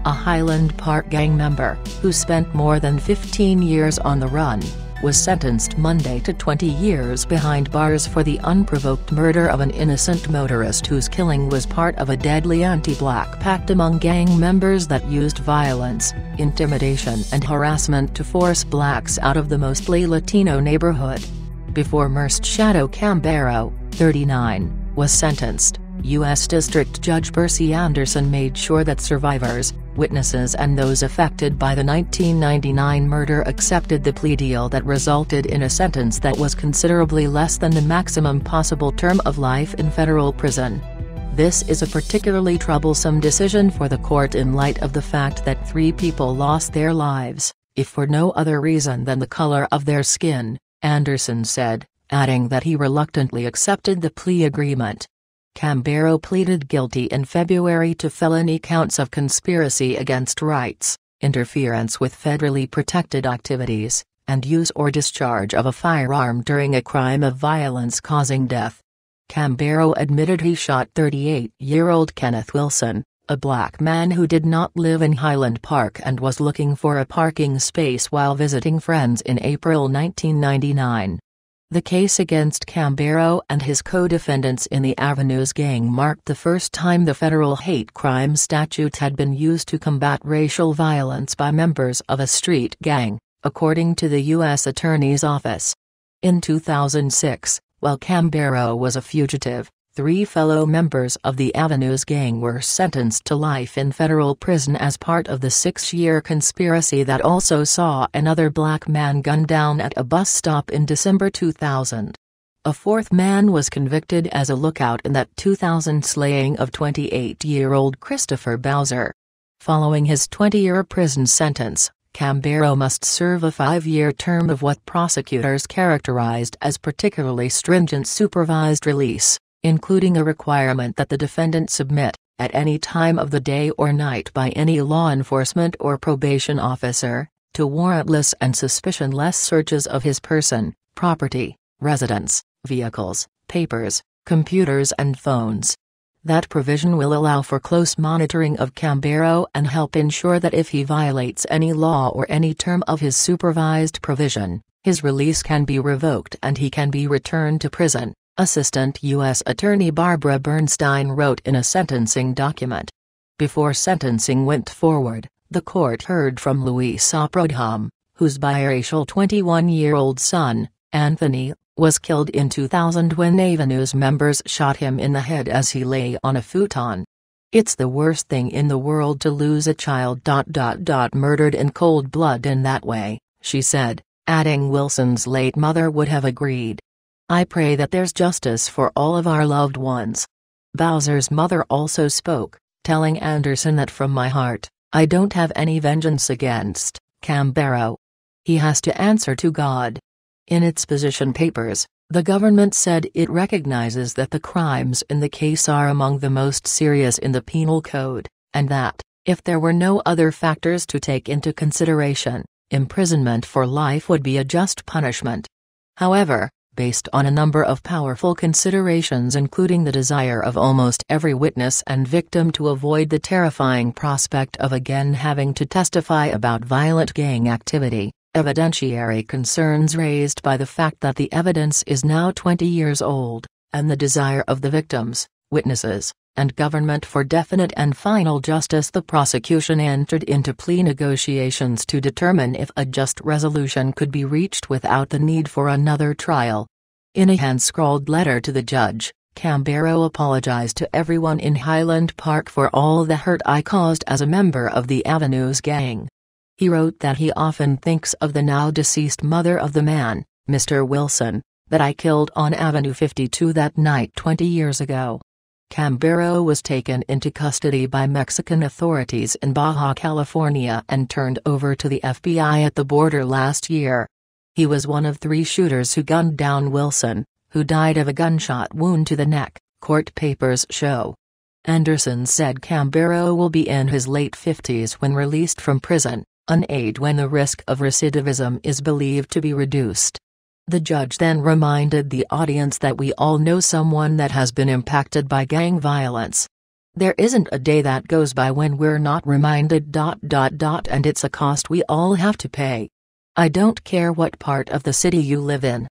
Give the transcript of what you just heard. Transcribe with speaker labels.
Speaker 1: a Highland Park gang member, who spent more than 15 years on the run, was sentenced Monday to 20 years behind bars for the unprovoked murder of an innocent motorist whose killing was part of a deadly anti-black pact among gang members that used violence, intimidation and harassment to force blacks out of the mostly Latino neighborhood. Before Merced Shadow Cambero, 39, was sentenced, U.S. District Judge Percy Anderson made sure that survivors, witnesses and those affected by the 1999 murder accepted the plea deal that resulted in a sentence that was considerably less than the maximum possible term of life in federal prison. This is a particularly troublesome decision for the court in light of the fact that 3 people lost their lives, if for no other reason than the color of their skin, Anderson said, adding that he reluctantly accepted the plea agreement. Cambero pleaded guilty in February to felony counts of conspiracy against rights, interference with federally protected activities, and use or discharge of a firearm during a crime of violence causing death. Cambero admitted he shot 38-year-old Kenneth Wilson, a black man who did not live in Highland Park and was looking for a parking space while visiting friends in April 1999. The case against Cambero and his co-defendants in the Avenues gang marked the first time the federal hate crime statute had been used to combat racial violence by members of a street gang, according to the U.S. Attorney's Office. In 2006, while Cambero was a fugitive, 3 fellow members of the Avenues gang were sentenced to life in federal prison as part of the 6-year conspiracy that also saw another black man gunned down at a bus stop in December 2000. A 4th man was convicted as a lookout in that 2000 slaying of 28-year-old Christopher Bowser. Following his 20-year prison sentence, Cambero must serve a 5-year term of what prosecutors characterized as particularly stringent supervised release, including a requirement that the defendant submit, at any time of the day or night by any law enforcement or probation officer, to warrantless and suspicionless searches of his person, property, residence, vehicles, papers, computers and phones. That provision will allow for close monitoring of Cambero and help ensure that if he violates any law or any term of his supervised provision, his release can be revoked and he can be returned to prison, Assistant U.S. Attorney Barbara Bernstein wrote in a sentencing document. Before sentencing went forward, the court heard from Luis Oprodham, whose biracial 21-year-old son, Anthony, was killed in 2000 when Avenues members shot him in the head as he lay on a futon. "It's the worst thing in the world to lose a child. Murdered in cold blood in that way," she said, adding Wilson's late mother would have agreed. "I pray that there's justice for all of our loved ones." Bowser's mother also spoke, telling Anderson that from my heart, I don't have any vengeance against Cambero. He has to answer to God. In its position papers, the government said it recognizes that the crimes in the case are among the most serious in the penal code, and that, if there were no other factors to take into consideration, imprisonment for life would be a just punishment. However, based on a number of powerful considerations including the desire of almost every witness and victim to avoid the terrifying prospect of again having to testify about violent gang activity, evidentiary concerns raised by the fact that the evidence is now 20 years old, and the desire of the victims, witnesses, and government for definite and final justice, the prosecution entered into plea negotiations to determine if a just resolution could be reached without the need for another trial. In a hand-scrawled letter to the judge, Cambero apologized to everyone in Highland Park for all the hurt I caused as a member of the Avenues gang. He wrote that he often thinks of the now-deceased mother of the man, Mr. Wilson, that I killed on Avenue 52 that night 20 years ago. Cambero was taken into custody by Mexican authorities in Baja California and turned over to the FBI at the border last year. He was one of 3 shooters who gunned down Wilson, who died of a gunshot wound to the neck, court papers show. Anderson said Cambero will be in his late 50s when released from prison, an age when the risk of recidivism is believed to be reduced. The judge then reminded the audience that we all know someone that has been impacted by gang violence. There isn't a day that goes by when we're not reminded. And it's a cost we all have to pay. I don't care what part of the city you live in,